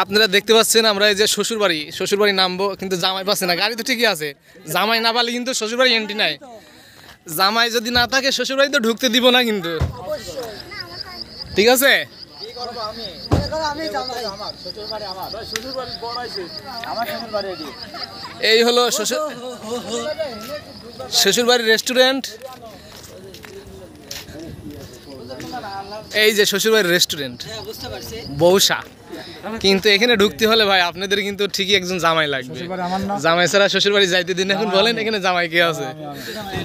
আপনারা দেখতে পাচ্ছেন আমরা এই যে শ্বশুরবাড়ি নামবো, কিন্তু জামাই পাচ্ছে না। গাড়ি তো ঠিকই আছে, জামাই না পালে কিন্তু শ্বশুরবাড়ি এন্ট্রি নাই। জামাই যদি না থাকে শ্বশুরবাড়ি তো ঢুকতে দিব না কিন্তু। ঠিক আছে, এই হলো শ্বশুরবাড়ির রেস্টুরেন্ট। এই যে শ্বশুরবাড়ির রেস্টুরেন্ট বৌসা। কিন্তু এখানে ঢুকতে হলে ভাই আপনাদের কিন্তু ঠিকই একজন জামাই লাগবে। জামাই ছাড়া শ্বশুরবাড়ি যাইতে দিন। এখন বলেন এখানে জামাই কে আছে?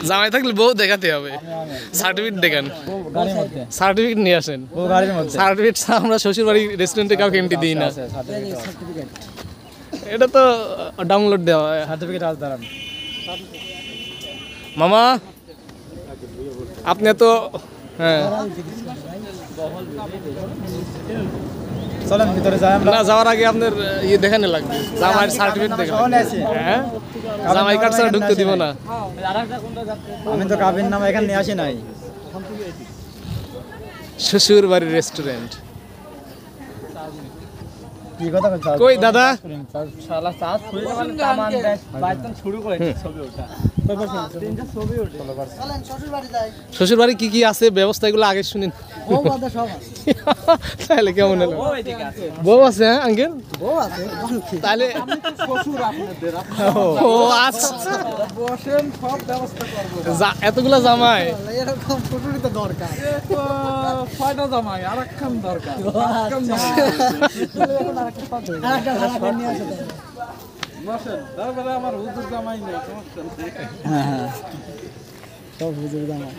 জামাই থাকলে বউ দেখাতে হবে। সার্টিফিকেট দেখান, সার্টিফিকেট নিয়ে আসেন। সার্টিফিকেট আমরা শ্বশুরবাড়ি রেস্টুরেন্টে কাউকে এন্ট্রি দিই না। এটা তো ডাউনলোড দেওয়া হয়। সার্টিফিকেট আজ দাঁড়ান মামা, আপনি তো হ্যাঁ চলেন ভিতরে যাই। আমরা না, যাওয়ার আগে আপনার ইয়ে দেখানো লাগবে, জামাইয়ের সার্টিফিকেট দেখানো। হ্যাঁ, জামাই কার্ড ছাড়া ঢুকতে দিব না। আমি তো কাবিন নামা এখানে নিয়ে আসি নাই। শ্বশুর বাড়ির রেস্টুরেন্ট। কি কথা বলছ? কই দাদা? শালা চাষ খুলে মানে কামান দেয় বাইতন শুরু করে ছবি ওঠা। তিনটা ছবি ওঠে। চলেন শ্বশুর বাড়ি যাই। শ্বশুর বাড়ি কি কি আছে ব্যবস্থা এগুলো আগে শুনেন। বউ বাদে সব আছে। তাহলে কেমন হলো? বউ এদিকে আছে। বউ আছে? হ্যাঁ আঙ্কেল, বউ আছে। তাহলে আমি তো শ্বশুর আপনাদের। ও আচ্ছা, বসেন, সব ব্যবস্থা করব। এতগুলা জামাই? এরকম শ্বশুরই তো দরকার। তো ছয়টা জামাই আরেকখান দরকার। আরেকখান জামাই। এখন আরেকটা পাবে। আরেকটা জামাই নিয়ে আসো। বসেন, তারপরে আমার হুজুর জামাই নেই, সমস্যা নেই। হ্যাঁ, সব হুজুর জামাই।